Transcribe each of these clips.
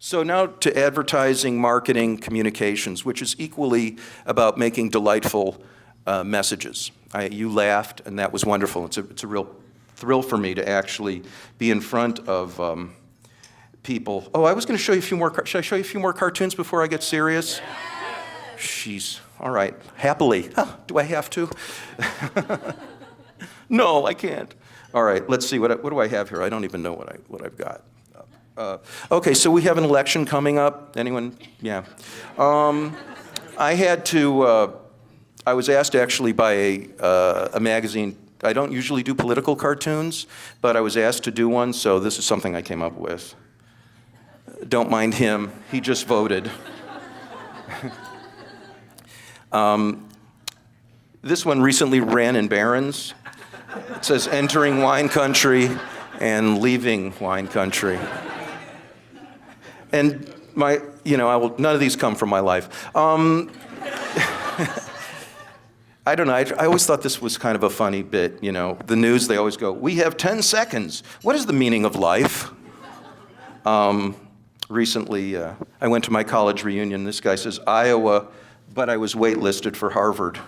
So now to advertising, marketing, communications, which is equally about making delightful messages. You laughed, and that was wonderful. It's a real thrill for me to actually be in front of people. Oh, I was going to show you a few more. Should I show you a few more cartoons before I get serious? Jeez. All right. Happily. Do I have to? No, I can't. All right. Let's see. What do I have here? I don't even know what I've got. Okay, so we have an election coming up. Anyone? Yeah. I had to. I was asked actually by a magazine. I don't usually do political cartoons, but I was asked to do one, so this is something I came up with. Don't mind him. He just voted. This one recently ran in Barron's. It says entering wine country and leaving wine country. And none of these come from my life. I don't know, I always thought this was kind of a funny bit, The news, they always go, we have 10 seconds. What is the meaning of life? Recently, I went to my college reunion. This guy says, Iowa, but I was waitlisted for Harvard.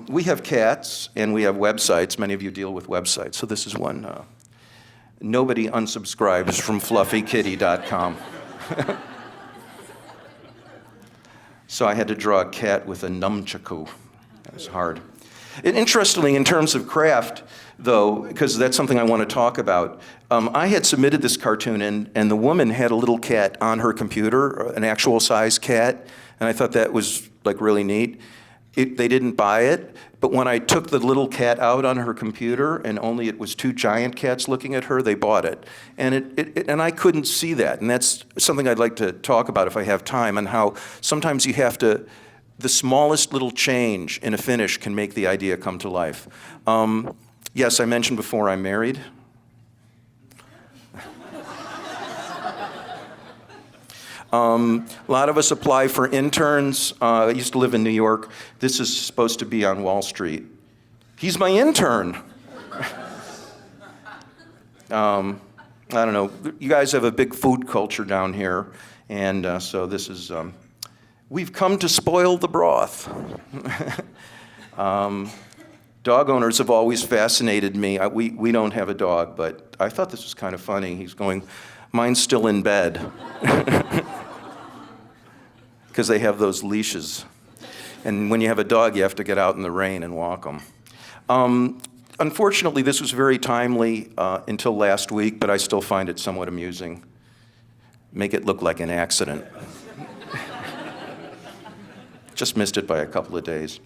We have cats, and we have websites. Many of you deal with websites, so this is one. Nobody unsubscribes from fluffykitty.com. So I had to draw a cat with a nunchaku. That was hard. And interestingly, in terms of craft, though, because that's something I want to talk about, I had submitted this cartoon, and the woman had a little cat on her computer, an actual size cat, and I thought that was really neat. They didn't buy it, but when I took the little cat out on her computer and only it was two giant cats looking at her, they bought it. And I couldn't see that, and that's something I'd like to talk about if I have time, and how sometimes you have to, the smallest little change in a finish can make the idea come to life. Yes, I mentioned before I'm married. A lot of us apply for interns. I used to live in New York. This is supposed to be on Wall Street. He's my intern. I don't know. You guys have a big food culture down here, and so this is, we've come to spoil the broth. Dog owners have always fascinated me. We don't have a dog, but I thought this was kind of funny. He's going, mine's still in bed. Because they have those leashes. And when you have a dog, you have to get out in the rain and walk them. Unfortunately, this was very timely until last week, but I still find it somewhat amusing. Make it look like an accident. Just missed it by a couple of days.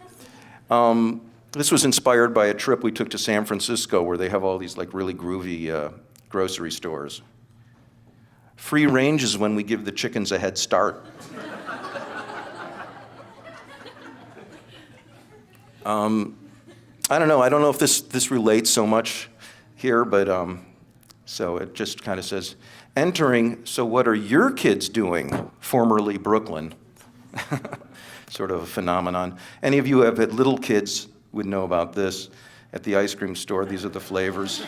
This was inspired by a trip we took to San Francisco, where they have all these really groovy grocery stores. Free range is when we give the chickens a head start. I don't know. I don't know if this relates so much here, but so it just kind of says, entering, so what are your kids doing? Formerly Brooklyn. Sort of a phenomenon. Any of you who have had little kids would know about this. At the ice cream store, these are the flavors.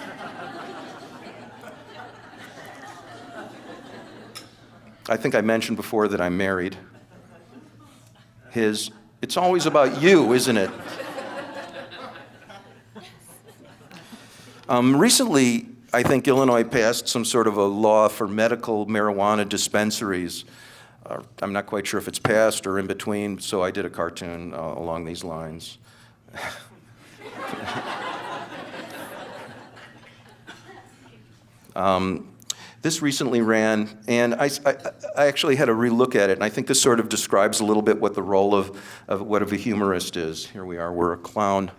I think I mentioned before that I'm married. It's always about you, isn't it? Recently, I think Illinois passed some sort of a law for medical marijuana dispensaries. I'm not quite sure if it's passed or in between, so I did a cartoon along these lines. This recently ran, and I actually had a relook at it, and I think this sort of describes a little bit what the role of what of a humorist is. Here we are, we're a clown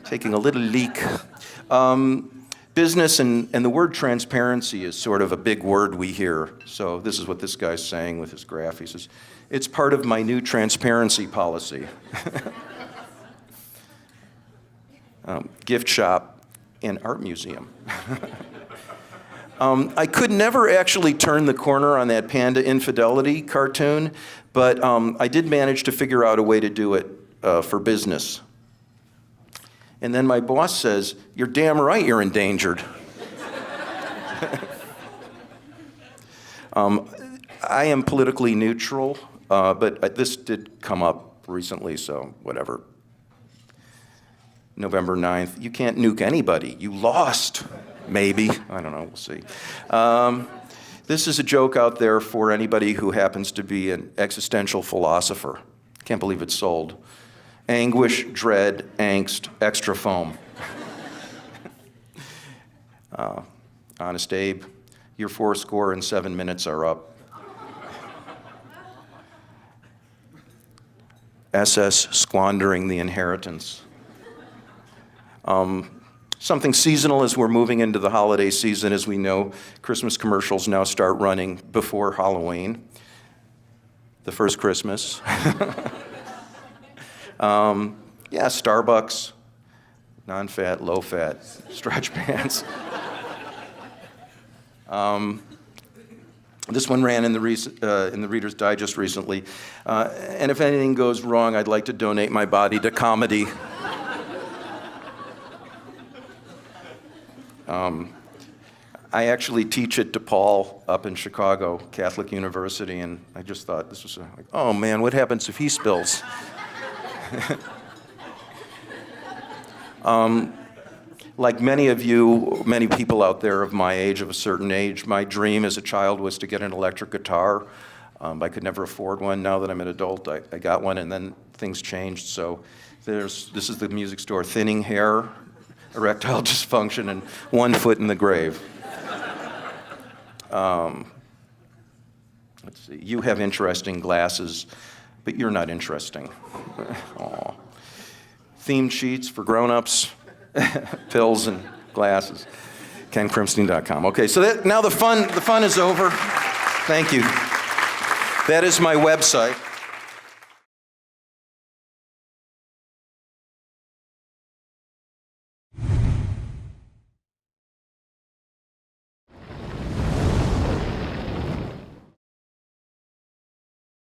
taking a little leak. Business and the word transparency is sort of a big word we hear. So this is what this guy's saying with his graph. He says, it's part of my new transparency policy. Gift shop and art museum. I could never actually turn the corner on that panda infidelity cartoon, but I did manage to figure out a way to do it for business. And then my boss says, you're damn right you're endangered. I am politically neutral, but this did come up recently, so whatever. November 9th, you can't nuke anybody. You lost, maybe. I don't know, we'll see. This is a joke out there for anybody who happens to be an existential philosopher. Can't believe it's sold. Anguish, dread, angst, extra foam. Honest Abe, your 4.7 minutes are up. SS squandering the inheritance. Something seasonal as we're moving into the holiday season. As we know, Christmas commercials now start running before Halloween, the first Christmas. Yeah, Starbucks, non-fat, low-fat, stretch pants. This one ran in the Reader's Digest recently. And if anything goes wrong, I'd like to donate my body to comedy. I actually teach at DePaul up in Chicago, Catholic University, and I just thought this was like, oh man, what happens if he spills? Like many of you, many people out there of my age, of a certain age, my dream as a child was to get an electric guitar. I could never afford one. Now that I'm an adult, I got one, and then things changed. So this is the music store. Thinning hair, erectile dysfunction, and 1 foot in the grave. Let's see. You have interesting glasses, but you're not interesting. Aw. Themed sheets for grown-ups, pills and glasses. KenKrimstein.com. Okay, so now the fun is over. Thank you. That is my website.